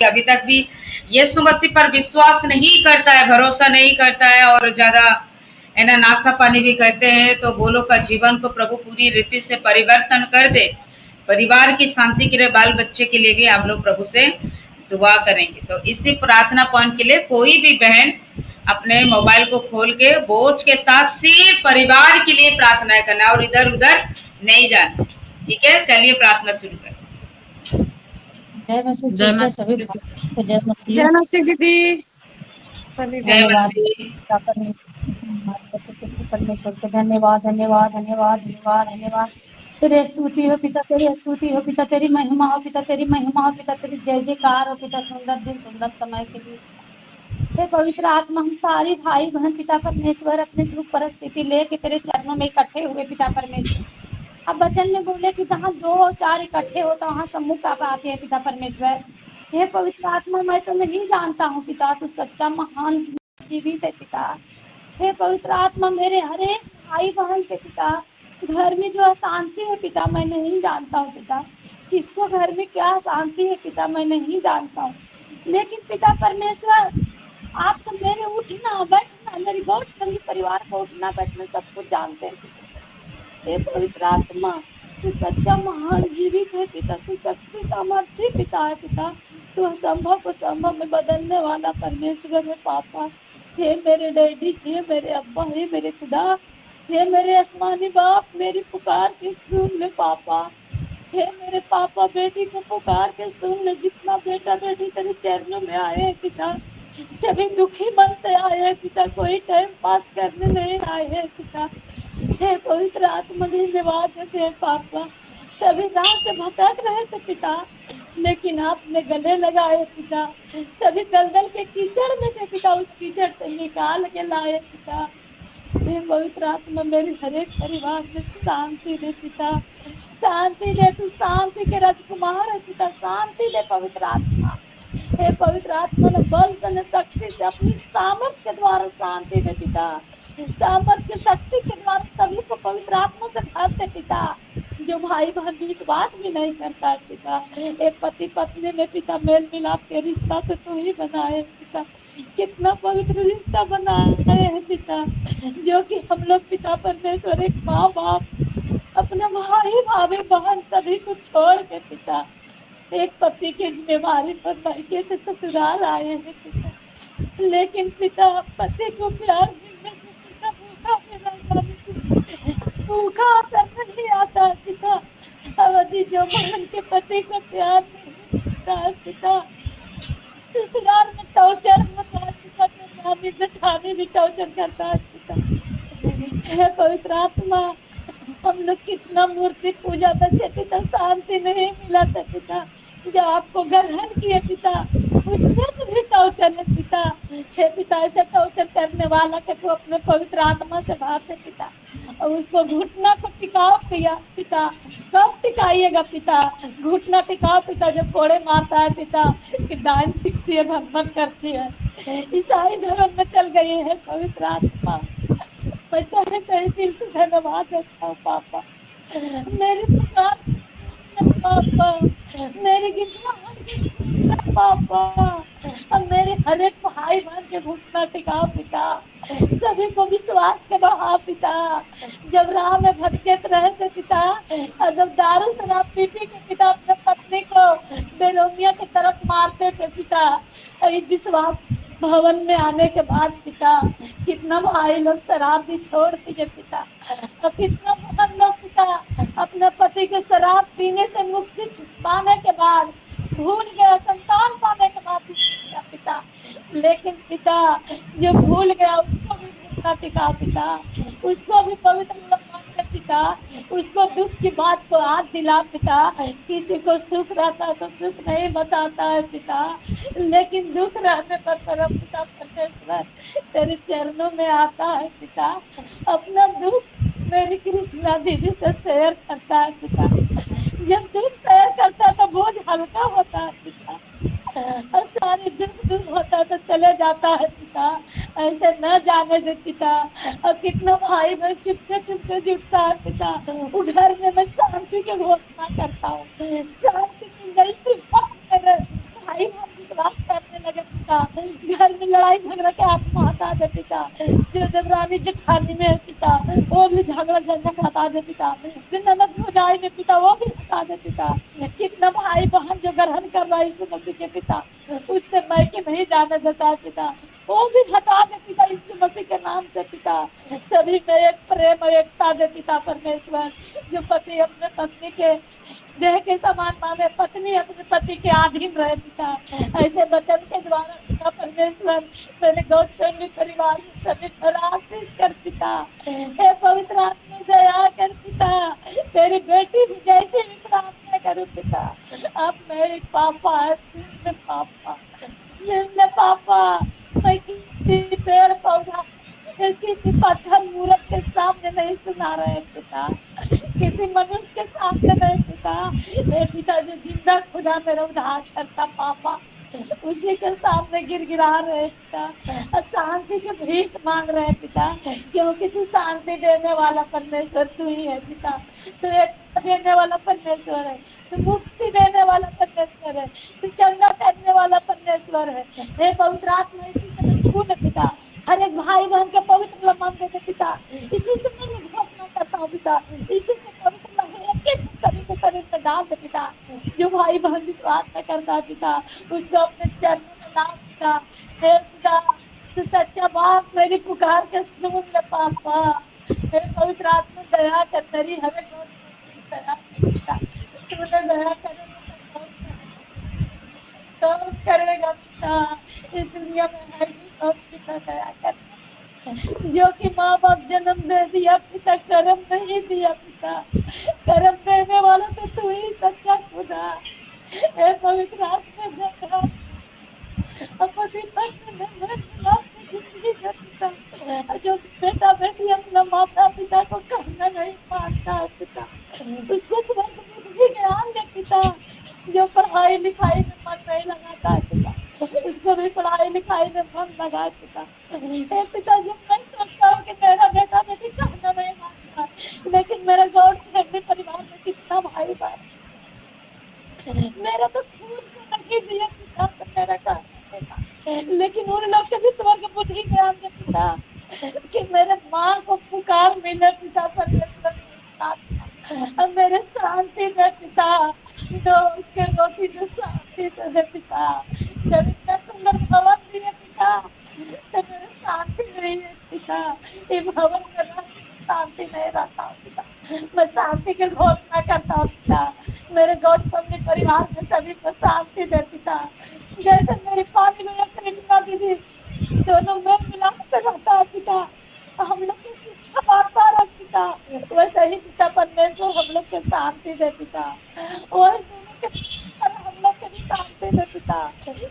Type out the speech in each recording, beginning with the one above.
अभी तक भी यीशु मसीह पर विश्वास नहीं करता है, भरोसा नहीं करता है और ज्यादा है ना नाशा पानी भी करते हैं, तो वो लोग का जीवन को प्रभु पूरी रीति से परिवर्तन कर दे। परिवार की शांति के लिए, बाल बच्चे के लिए भी आप लोग प्रभु से दुआ करेंगे। तो इसी प्रार्थना पॉइंट के लिए कोई भी बहन अपने मोबाइल को खोल के बोझ के साथ सिर्फ परिवार के लिए प्रार्थना करना और इधर उधर नहीं जाना। ठीक है, चलिए प्रार्थना शुरू करें। जय मसीह। जय ठीक है, मसीह। सभी भाइयों को जय मसीह। जय मसीह दीदी। जय धन्यवाद मसीह। परमेश्वर को धन्यवाद धन्यवाद धन्यवाद धन्यवाद धन्यवाद। तेरी स्तुति हो पिता, तेरी स्तुति हो पिता, तेरी महिमा हो पिता, तेरी महिमा हो पिता, तेरी जय जयकार हो पिता। सुंदर दिन सुंदर समय के लिए हे पवित्र आत्मा, हम सारी भाई बहन पिता परमेश्वर अपने दुख परिस्थिति लेके तेरे चरणों में इकट्ठे हुए पिता परमेश्वर। अब वचन में बोले कि जहाँ 2 और 4 इकट्ठे होता वहाँ सम्मुख का आते हैं पिता परमेश्वर। हे पवित्र आत्मा, मैं तो नहीं जानता हूँ पिता, तू सच्चा महान जीवित है पिता। हे पवित्र आत्मा, मेरे हर एक भाई बहन के पिता घर में जो अशांति है पिता, मैं नहीं जानता हूँ पिता। किसको घर में क्या शांति है पिता, मैं नहीं जानता हूँ, लेकिन पिता परमेश्वर आप तो मेरे उठना बैठना, मेरी बहुत मेरे परिवार को उठना बैठना सब कुछ जानते हैं पिता। हे पवित्र आत्मा, तू सच्चा महान जीवित है पिता, तू शक्ति सामर्थ्य पिता है पिता, तू असंभव को संभव में बदलने वाला परमेश्वर है पापा। हे मेरे डैडी, हे मेरे अब्बा, हे मेरे खुदा, हे मेरे आसमानी बाप, मेरी पुकार के सुन ले पापा। हे मेरे पापा, बेटी को पुकार के सुन ले। जितना बेटा बेटी तेरे चरणों में आए हैं पिता, सभी दुखी मन से आए हैं पिता, कोई टाइम पास करने नहीं आए हैं पिता। हे पवित्र आत्मा, धन्यवाद है पापा। सभी राह से भटक रहे थे पिता, लेकिन आपने गले लगाए पिता। सभी दलदल के कीचड़ में थे पिता, उस कीचड़ से निकाल के लाए पिता। हे पवित्र आत्मा, मेरे हर एक परिवार में शांति दे पिता, शांति दे। तू शांति के राजकुमार है पिता, शांति दे पवित्र आत्मा। हे पवित्र आत्मा, ने बल से न शक्ति से अपनी सामर्थ्य के द्वारा शांति दे पिता। सामर्थ्य शक्ति के द्वारा सभी को पवित्र आत्मा से भर दे पिता। जो भाई बहन विश्वास भी नहीं करता है पिता, एक पति पत्नी में पिता मेल मिलाप के रिश्ता तो तू ही बनाए पिता। कितना पवित्र रिश्ता बनाए हैं पिता, जो कि हम लोग पिता परमेश्वर एक माँ बाप अपने भाई भाभी बहन सभी को छोड़ के पिता एक पति की जिम्मेवारी पर मायके से ससुराल आए हैं पिता। लेकिन पिता पति को प्यार मिलने से पिता भूखा भी रह जाने से भूखा असर नहीं आता है पिता। अवधि जो बहन के पति को प्यार नहीं मिलता है पिता, ससुराल में टॉर्चर होता है पिता, तो मामी जेठानी भी टॉर्चर करता है पिता। हे पवित्र आत्मा, हम लोग कितना मूर्ति पूजा करते पिता, शांति नहीं मिला था पिता। जो आपको ग्रहण किए पिता, उसमें से भी टॉर्चर है पिता। हे पिता, ऐसे टॉर्चर करने वाला के तू अपने पवित्र आत्मा से भाते पिता, और उसको घुटना को टिकाओ किया पिता। कब टिकाइएगा पिता? घुटना टिकाओ पिता। जो कोड़े मारता है पिता, कि डांस सीखती है, भन करती है, ईसाई धर्म में चल गई है पवित्र आत्मा। मैं तेरे कहीं दिल से धन्यवाद देता हूँ पापा। मेरी पुकार पापा, मेरी गिनती पापा, और मेरे हर एक भाई बहन के घुटना टिकाओ पिता। सभी को विश्वास के बढ़ाओ पिता। जब राह में भटके रहे थे पिता, और जब दारू शराब पी के पिता अपने पत्नी को बेरोमिया की तरफ मारते थे पिता, और विश्वास भवन में आने के बाद पिता कितना भाई लोग शराब भी छोड़ दिए पिता, और कितना बहन लोग पिता अपने पति के शराब पीने से मुक्ति पाने के बाद भूल गया, संतान पाने के बाद भी भूल गया पिता। लेकिन पिता जो भूल गया उसको भी घुटना टिका पिता, उसको भी पवित्र लगवाते पिता, उसको दुख की बात को याद दिला पिता। किसी को सुख रहता है तो सुख नहीं बताता है पिता, लेकिन दुख रहने पर परम पिता परमेश्वर तेरे चरणों में आता है पिता। अपना दुख मेरी कृष्णा दीदी से शेयर करता है पिता। जब दुख शेयर करता है तो बोझ हल्का होता है पिता, और सारे दुख दूर होता है तो चले जाता है पिता। ऐसे न जाने दे पिता। और कितना भाई बहन चुपके चुपके जुटता है पिता, उस घर में मैं शांति की घोषणा करता हूँ। शांति मिल गई सिर्फ मेरे भाई भाई बहन विश्वास करने लगे पिता, घर में लड़ाई झगड़ा के आत्मा हटा दे पिता, जो देवरानी जेठानी में है पिता वो भी झगड़ा झंझट हटा दे पिता, जो ननद भौजाई में पिता वो भी हटा दे पिता, कितना भाई बहन जो ग्रहण कर रहा है यीशु मसीह के पिता उससे मैके नहीं जाने देता है पिता, वो भी हटा दे पिता यीशु मसीह के नाम से पिता, सभी में एक प्रेम और एकता दे पिता परमेश्वर, जो पति अपने पत्नी के देह के समान माने, पत्नी अपने पति के अधीन रहे पिता, ऐसे वचन के द्वारा पिता परमेश्वर मेरे गॉड फैमिली परिवार में सभी पर आशीष कर पिता, हे पवित्र आत्मा दया कर पिता, तेरी बेटी भी जैसे भी प्रार्थना करूं पिता, अब मेरे पापा सुन ले पापा, सुन ले पापा, मैं किसी पेड़ पौधा किसी पत्थर मूर्त के सामने नहीं सुना रहे पिता, किसी मनुष्य के सामने नहीं पिता, हे पिता जो जिंदा खुदा मेरा उद्धार करता पापा उसी के सामने गिरा रहे पिता, शांति की भीख मांग रहे पिता, क्योंकि तू शांति देने वाला परमेश्वर तू ही है पिता, तू एक देने वाला परमेश्वर है, तू मुक्ति देने वाला परमेश्वर है, तू चंगा करने वाला परमेश्वर है, हे पवित्र आत्मा इसी समय छू ले पिता, हर एक भाई बहन के पवित्र लमन दे दे पिता, इसी समय मैं घोषणा करता हूँ पिता, इसी के पवित्र लमन एक सभी के शरीर में डाल दे पिता, जो भाई बहन विश्वास में करता है पिता उसको अपने चरणों में डाल पिता, हे पिता तू सच्चा बाप मेरी पुकार के सुन ले पापा, हे पवित्र आत्मा दया कर, तेरी हर एक दया कर पिता, तूने दया करेगा तो करेगा पिता, इस दुनिया में है ही तो पिता दया कर, जो कि माँ बाप जन्म दे दिया पिता कर्म नहीं दिया पिता, कर्म देने वाला तो तू ही सच्चा खुदा, हे पवित्र आत्मा दया, अपनी पत्नी में मिलाप की जिंदगी का पिता, जो बेटा बेटी अपना माता पिता को कहना नहीं मानता है पिता, उसको स्वर्ग बुद्धि ज्ञान दे पिता, जो पढ़ाई लिखाई में मन नहीं लगाता है पिता उसको भी पढ़ाई लिखाई में मन लगा पिता, हे पिता जो मैं सोचता हूँ कि मेरा बेटा बेटी कहना नहीं मानता, लेकिन मेरा गॉड फैमिली परिवार में कितना भाई बहन मेरा तो खुद को नहीं दिया पिता, तो मेरा कहना बेटा, लेकिन उन लोग के भी स्वर्ग बुद्धि ज्ञान दे पिता, कि मेरे माँ को पुकार मिले पिता परमेश्वर, अब मेरे शांति दे पिता, दो के रोटी जो शांति से दे पिता, जब इतना सुंदर भवन दिए पिता तो मेरे शांति नहीं है पिता, ये भवन में रह शांति नहीं रहता पिता, मैं शांति की घोषणा करता हूँ पिता, मेरे गॉड फैमिली परिवार में सभी को शांति दे पिता, जैसे मेरी पानी में एक कृष्णा दीदी दोनों मेल मिलाप से रहता है पिता, हम लोग की शिक्षा बांटता रह पिता, वैसे ही पिता परमेश्वर हम लोग के शांति दे पिता, वही दोनों के हम लोग के भी शांति दे पिता,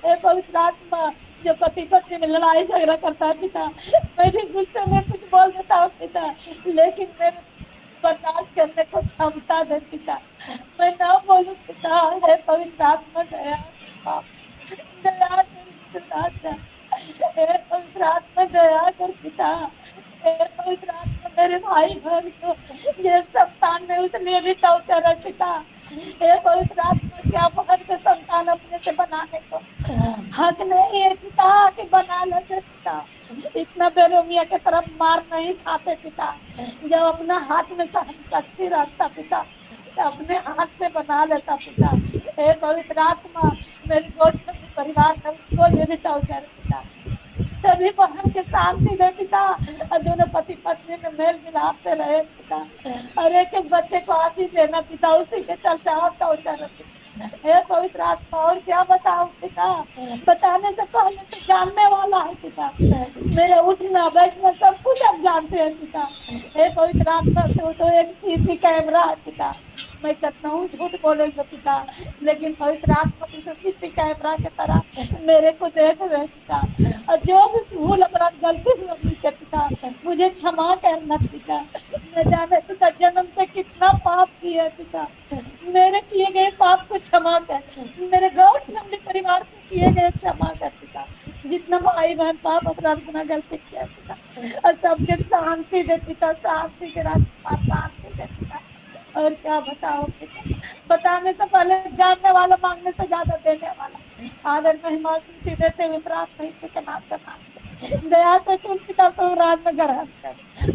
हे पवित्र आत्मा जो पति पत्नी में लड़ाई झगड़ा करता है पिता, मैं भी गुस्से में कुछ बोल देता हूँ पिता, लेकिन मेरे बर्दाश्त करने को क्षमता दे पिता, मैं ना बोलूं पिता, हे पवित्र आत्मा दया दया कर, हे पवित्र आत्मा दया कर पिता, हे पवित्र आत्मा मेरे भाई बहन को जेल संतान में उसने भी टॉर्चर है पिता, हे पवित्र आत्मा क्या बहन के संतान अपने से बनाने को हक नहीं है पिता कि बना लेते पिता, इतना बेरोमिया के तरफ मार नहीं खाते पिता, जब अपना हाथ में सहन शक्ति रखता पिता अपने हाथ से बना लेता पिता, हे पवित्र आत्मा मेरे गॉड परिवार में उसको ले भी टॉर्चर पिता, सभी बहन के शांति दे पिता, और दोनों पति पत्नी में मेल मिलाप से रहे पिता, और एक एक बच्चे को आशीष देना पिता, उसी के चलते आप टॉर्चर पिता, हे पवित्र आत्मा और क्या बताऊं पिता, बताने से पहले तो जानने वाला है पिता, मेरे उठना बैठना सब कुछ आप जानते हैं पिता, हे पवित्र आत्मा तो एक सीसी कैमरा है पिता, मैं कितना हूँ झूठ बोलेंगे पिता, लेकिन पवित्र आत्मा तो सीसी कैमरा की तरह मेरे को देख रहे पिता, और जो भी भूल अपराध गलती हुआ मुझसे पिता मुझे क्षमा करना पिता, न जाने पिता जन्म से कितना पाप किया पिता, मेरे किए गए पाप को क्षमा कर, मेरे गॉड फैमिली परिवार को किए गए क्षमा कर पिता, जितना भाई बहन पाप अपराध गुनाह गलती किया पिता, और सबके शांति दे पिता, शांति के राजकुमार शांति दे पिता, और क्या बताओ पिता, बताने से पहले जानने वाला मांगने से ज्यादा देने वाला, आदर महिमा स्तुति देते हुए प्रार्थना यीशु के नाम से मांगते हैं। दया से सुन पिता, सुन रात में ग्रहण कर।